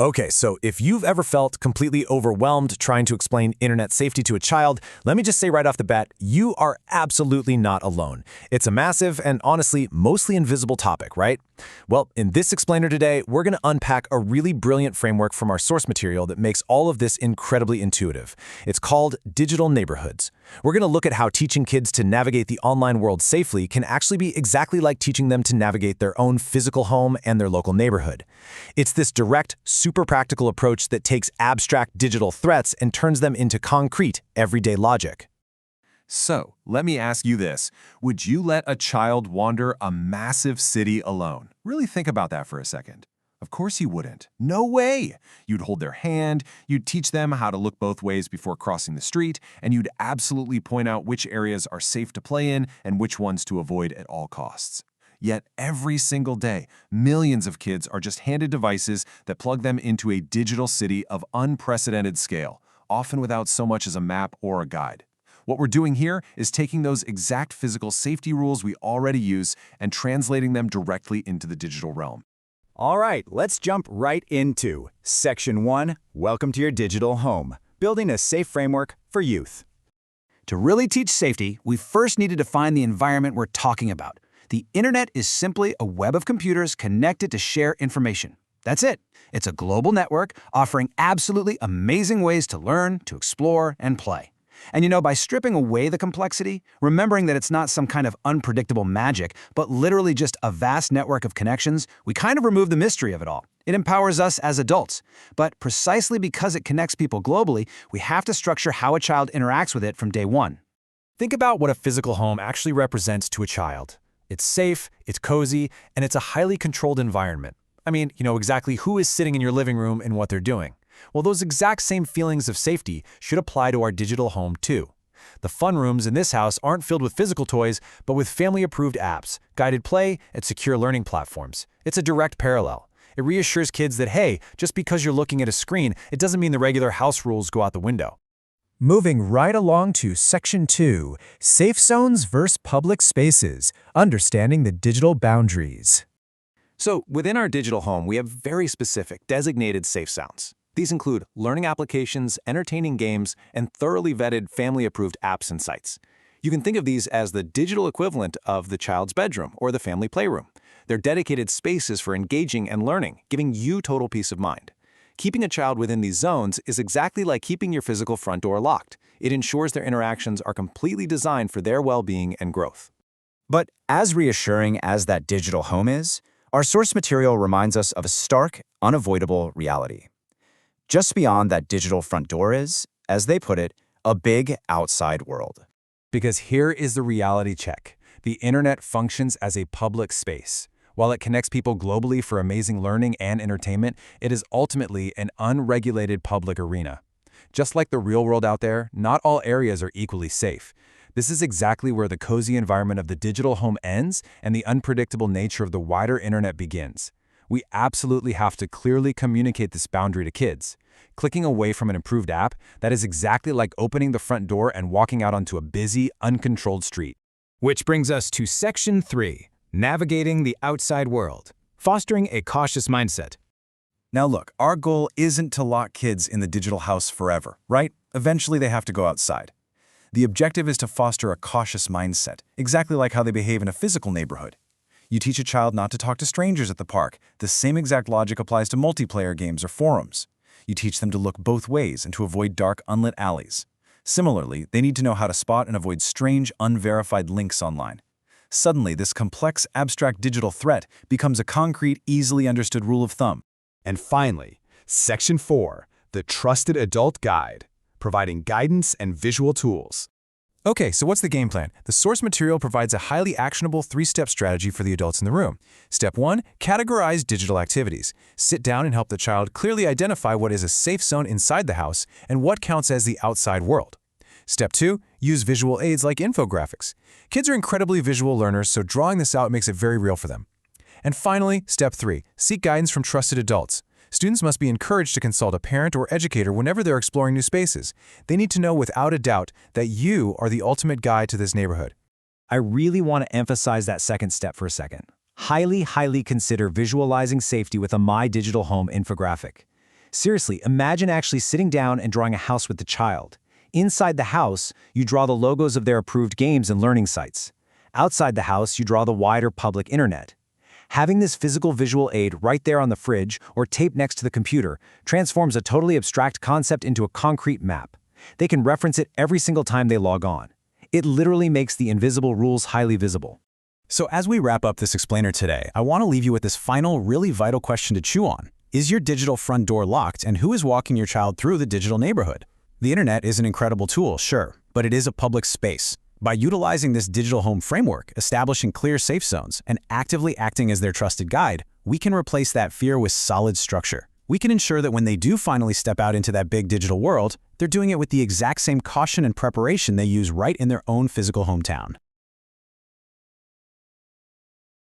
Okay, so if you've ever felt completely overwhelmed trying to explain internet safety to a child, let me just say right off the bat, you are absolutely not alone. It's a massive and honestly mostly invisible topic, right? Well, in this explainer today, we're going to unpack a really brilliant framework from our source material that makes all of this incredibly intuitive. It's called Digital Neighborhoods. We're going to look at how teaching kids to navigate the online world safely can actually be exactly like teaching them to navigate their own physical home and their local neighborhood. It's this direct, super practical approach that takes abstract digital threats and turns them into concrete, everyday logic. So, let me ask you this. Would you let a child wander a massive city alone? Really think about that for a second. Of course you wouldn't. No way! You'd hold their hand, you'd teach them how to look both ways before crossing the street, and you'd absolutely point out which areas are safe to play in and which ones to avoid at all costs. Yet every single day, millions of kids are just handed devices that plug them into a digital city of unprecedented scale, often without so much as a map or a guide. What we're doing here is taking those exact physical safety rules we already use and translating them directly into the digital realm. All right, let's jump right into Section 1, Welcome to Your Digital Home, Building a Safe Framework for Youth. To really teach safety, we first need to define the environment we're talking about. The internet is simply a web of computers connected to share information. That's it. It's a global network offering absolutely amazing ways to learn, to explore, and play. And by stripping away the complexity, remembering that it's not some kind of unpredictable magic, but literally just a vast network of connections, we kind of remove the mystery of it all. It empowers us as adults. But precisely because it connects people globally, we have to structure how a child interacts with it from day one. Think about what a physical home actually represents to a child. It's safe, it's cozy, and it's a highly controlled environment. I mean, you know exactly who is sitting in your living room and what they're doing. Well, those exact same feelings of safety should apply to our digital home too. The fun rooms in this house aren't filled with physical toys, but with family-approved apps, guided play, and secure learning platforms. It's a direct parallel. It reassures kids that, hey, just because you're looking at a screen, it doesn't mean the regular house rules go out the window. Moving right along to Section 2, Safe Zones versus Public Spaces, Understanding the Digital Boundaries. So, within our digital home, we have very specific, designated safe zones. These include learning applications, entertaining games, and thoroughly vetted family-approved apps and sites. You can think of these as the digital equivalent of the child's bedroom or the family playroom. They're dedicated spaces for engaging and learning, giving you total peace of mind. Keeping a child within these zones is exactly like keeping your physical front door locked. It ensures their interactions are completely designed for their well-being and growth. But as reassuring as that digital home is, our source material reminds us of a stark, unavoidable reality. Just beyond that digital front door is, as they put it, a big outside world. Because here is the reality check. The internet functions as a public space. While it connects people globally for amazing learning and entertainment, it is ultimately an unregulated public arena. Just like the real world out there, not all areas are equally safe. This is exactly where the cozy environment of the digital home ends and the unpredictable nature of the wider internet begins. We absolutely have to clearly communicate this boundary to kids. Clicking away from an improved app, that is exactly like opening the front door and walking out onto a busy, uncontrolled street. Which brings us to Section 3, Navigating the Outside World, Fostering a Cautious Mindset. Now look, our goal isn't to lock kids in the digital house forever, right? Eventually they have to go outside. The objective is to foster a cautious mindset, exactly like how they behave in a physical neighborhood. You teach a child not to talk to strangers at the park. The same exact logic applies to multiplayer games or forums. You teach them to look both ways and to avoid dark, unlit alleys. Similarly, they need to know how to spot and avoid strange, unverified links online. Suddenly, this complex, abstract digital threat becomes a concrete, easily understood rule of thumb. And finally, Section 4, The Trusted Adult Guide, providing guidance and visual tools. Okay, so what's the game plan? The source material provides a highly actionable 3-step strategy for the adults in the room. Step 1, categorize digital activities. Sit down and help the child clearly identify what is a safe zone inside the house and what counts as the outside world. Step 2, use visual aids like infographics. Kids are incredibly visual learners, so drawing this out makes it very real for them. And finally, Step 3, seek guidance from trusted adults. Students must be encouraged to consult a parent or educator whenever they're exploring new spaces. They need to know without a doubt that you are the ultimate guide to this neighborhood. I really want to emphasize that second step for a second. Highly consider visualizing safety with a My Digital Home infographic. Seriously, imagine actually sitting down and drawing a house with the child. Inside the house, you draw the logos of their approved games and learning sites. Outside the house, you draw the wider public internet. Having this physical visual aid right there on the fridge or taped next to the computer transforms a totally abstract concept into a concrete map. They can reference it every single time they log on. It literally makes the invisible rules highly visible. So as we wrap up this explainer today, I want to leave you with this final, really vital question to chew on. Is your digital front door locked, and who is walking your child through the digital neighborhood? The internet is an incredible tool, sure, but it is a public space. By utilizing this digital home framework, establishing clear safe zones, and actively acting as their trusted guide, we can replace that fear with solid structure. We can ensure that when they do finally step out into that big digital world, they're doing it with the exact same caution and preparation they use right in their own physical hometown.